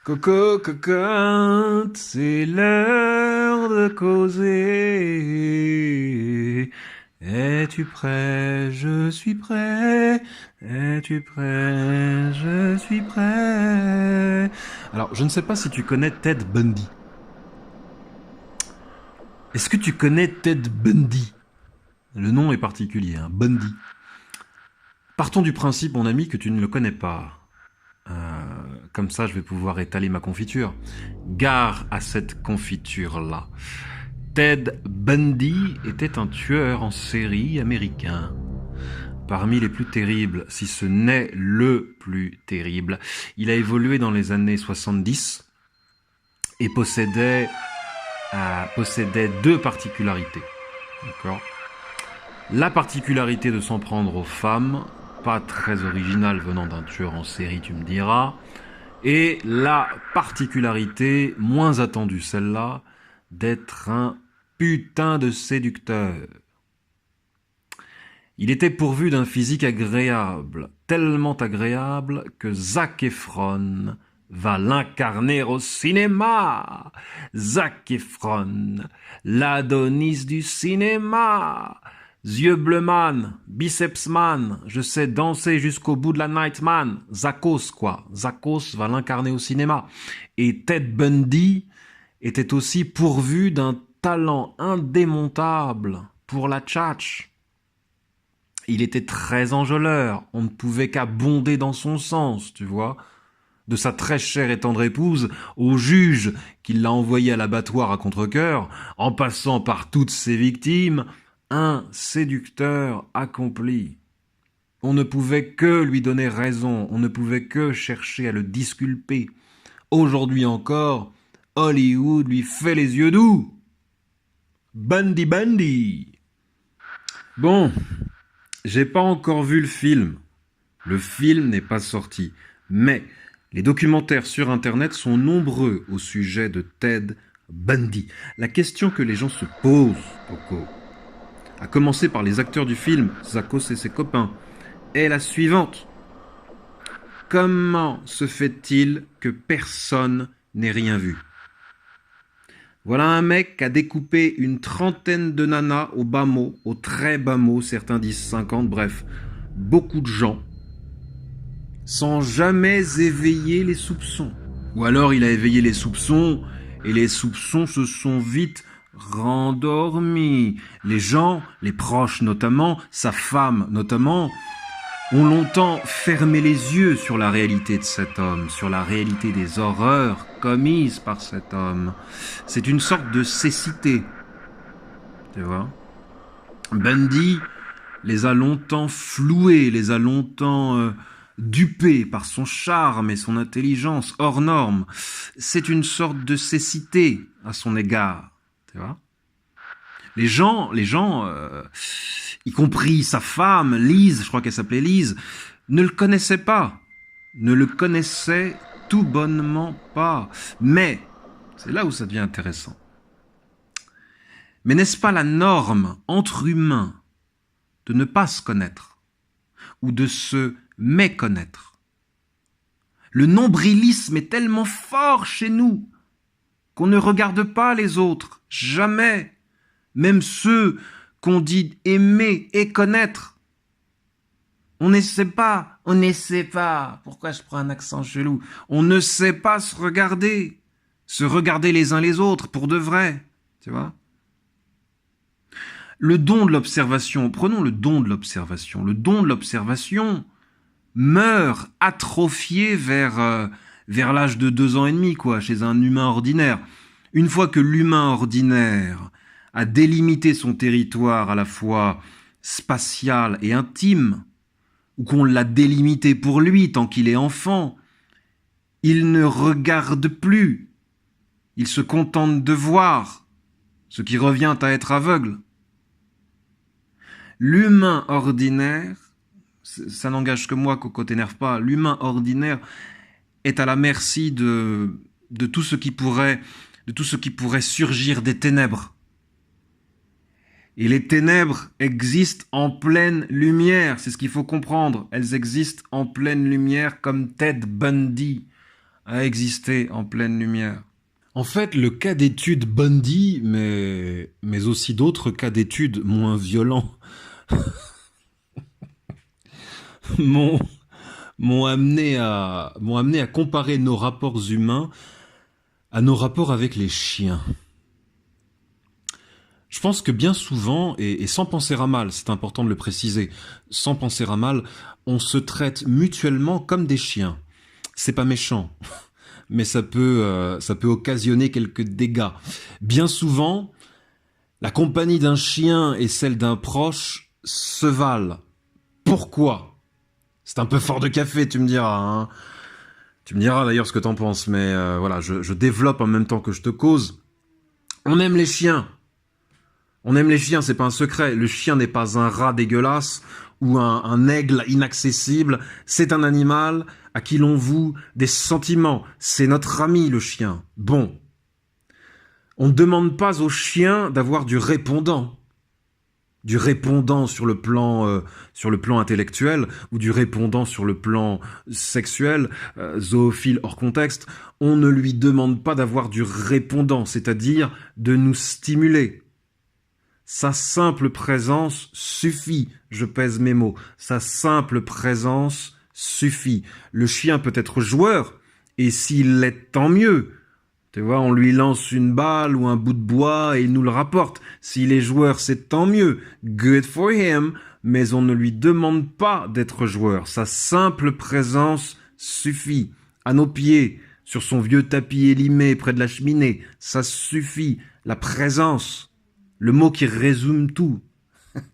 Coco, cocotte, c'est l'heure de causer. Es-tu prêt? Je suis prêt. Es-tu prêt? Je suis prêt. Alors, je ne sais pas si tu connais Ted Bundy. Est-ce que tu connais Ted Bundy? Le nom est particulier, hein, Bundy. Partons du principe, mon ami, que tu ne le connais pas. Comme ça, je vais pouvoir étaler ma confiture. Gare à cette confiture-là. Ted Bundy était un tueur en série américain. Parmi les plus terribles, si ce n'est le plus terrible. Il a évolué dans les années 70 et possédait deux particularités. D'accord ? La particularité de s'en prendre aux femmes, pas très originale venant d'un tueur en série, tu me diras, et la particularité, moins attendue celle-là, d'être un putain de séducteur. Il était pourvu d'un physique agréable, tellement agréable que Zac Efron va l'incarner au cinéma. Zac Efron, l'Adonis du cinéma. Yeux bleu man, biceps man, je sais danser jusqu'au bout de la night man. Zakos quoi, Zakos va l'incarner au cinéma. Et Ted Bundy était aussi pourvu d'un talent indémontable pour la tchatch. Il était très enjôleur, on ne pouvait qu'abonder dans son sens, tu vois. De sa très chère et tendre épouse, au juge qui l'a envoyé à l'abattoir à contre-cœur, en passant par toutes ses victimes, un séducteur accompli. On ne pouvait que lui donner raison, on ne pouvait que chercher à le disculper. Aujourd'hui encore, Hollywood lui fait les yeux doux. Bundy Bundy. Bon, j'ai pas encore vu le film. Le film n'est pas sorti, mais les documentaires sur Internet sont nombreux au sujet de Ted Bundy. La question que les gens se posent, Coco, à commencer par les acteurs du film, Zakos et ses copains, est la suivante. Comment se fait-il que personne n'ait rien vu? Voilà un mec qui a découpé une trentaine de nanas au bas mot, au très bas mot, certains disent 50, bref, beaucoup de gens, sans jamais éveiller les soupçons. Ou alors il a éveillé les soupçons, et les soupçons se sont vite rendormis. Les gens, les proches notamment, sa femme notamment, ont longtemps fermé les yeux sur la réalité de cet homme, sur la réalité des horreurs commises par cet homme. C'est une sorte de cécité, tu vois. Bundy les a longtemps floués, les a longtemps dupés par son charme et son intelligence hors norme. C'est une sorte de cécité à son égard, tu vois. Les gens, y compris sa femme, Lise, je crois qu'elle s'appelait Lise, ne le connaissaient pas. Ne le connaissaient tout bonnement pas. Mais, c'est là où ça devient intéressant. Mais n'est-ce pas la norme entre humains de ne pas se connaître ou de se méconnaître? Le nombrilisme est tellement fort chez nous qu'on ne regarde pas les autres, jamais. Même ceux qu'on dit aimer et connaître. On n'essaie pas. Pourquoi je prends un accent chelou? On ne sait pas se regarder les uns les autres pour de vrai, tu vois. Le don de l'observation, prenons le don de l'observation. Le don de l'observation meurt atrophié vers l'âge de 2 ans et demi, quoi, chez un humain ordinaire. Une fois que l'humain ordinaire a délimité son territoire à la fois spatial et intime, ou qu'on l'a délimité pour lui tant qu'il est enfant, il ne regarde plus. Il se contente de voir, ce qui revient à être aveugle. L'humain ordinaire, ça n'engage que moi, Coco, t'énerve pas, l'humain ordinaire est à la merci de tout ce qui pourrait surgir des ténèbres. Et les ténèbres existent en pleine lumière, c'est ce qu'il faut comprendre. Elles existent en pleine lumière comme Ted Bundy, à exister en pleine lumière. En fait, le cas d'étude Bundy, mais aussi d'autres cas d'étude moins violents, m'ont m'ont amené à comparer nos rapports humains à nos rapports avec les chiens. Je pense que bien souvent, et sans penser à mal, c'est important de le préciser, sans penser à mal, on se traite mutuellement comme des chiens. C'est pas méchant, mais ça peut occasionner quelques dégâts. Bien souvent, la compagnie d'un chien et celle d'un proche se valent. Pourquoi ? C'est un peu fort de café, tu me diras. Hein. Tu me diras d'ailleurs ce que t'en penses, mais voilà, je développe en même temps que je te cause. On aime les chiens. On aime les chiens, c'est pas un secret. Le chien n'est pas un rat dégueulasse ou un aigle inaccessible. C'est un animal à qui l'on voue des sentiments. C'est notre ami, le chien. Bon. On ne demande pas au chien d'avoir du répondant. Du répondant sur le plan intellectuel ou du répondant sur le plan sexuel, zoophile hors contexte. On ne lui demande pas d'avoir du répondant, c'est-à-dire de nous stimuler. Sa simple présence suffit, je pèse mes mots, sa simple présence suffit. Le chien peut être joueur, et s'il l'est, tant mieux. Tu vois, on lui lance une balle ou un bout de bois et il nous le rapporte. S'il est joueur, c'est tant mieux. Good for him. Mais on ne lui demande pas d'être joueur. Sa simple présence suffit. À nos pieds, sur son vieux tapis élimé près de la cheminée, ça suffit. La présence. Le mot qui résume tout.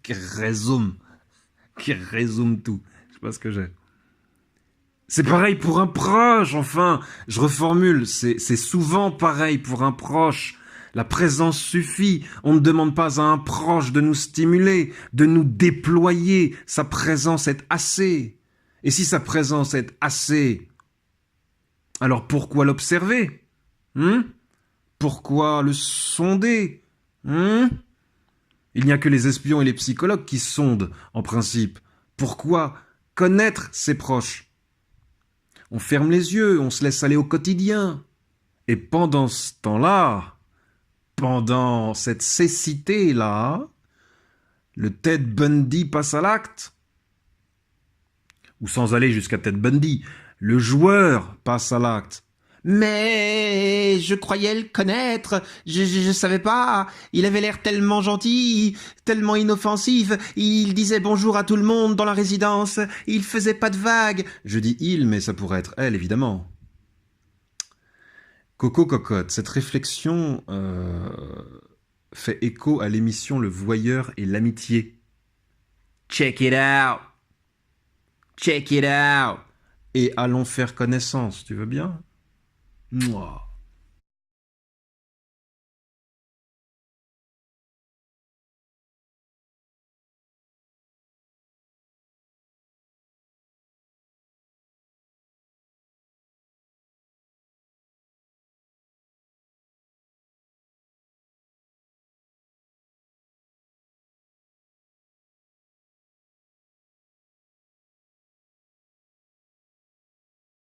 qui résume tout. Je sais pas ce que j'ai. C'est pareil pour un proche, enfin, je reformule, c'est souvent pareil pour un proche. La présence suffit, on ne demande pas à un proche de nous stimuler, de nous déployer, sa présence est assez. Et si sa présence est assez, alors pourquoi l'observer ? Pourquoi le sonder ? Il n'y a que les espions et les psychologues qui sondent, en principe. Pourquoi connaître ses proches ? On ferme les yeux, on se laisse aller au quotidien. Et pendant ce temps-là, pendant cette cécité-là, le Ted Bundy passe à l'acte. Ou sans aller jusqu'à Ted Bundy, le joueur passe à l'acte. Mais je croyais le connaître, je savais pas, il avait l'air tellement gentil, tellement inoffensif, il disait bonjour à tout le monde dans la résidence, il faisait pas de vagues. Je dis il, mais ça pourrait être elle, évidemment. Coco Cocotte, cette réflexion fait écho à l'émission Le Voyeur et l'amitié. Check it out. Check it out. Et allons faire connaissance, tu veux bien ? Mouah.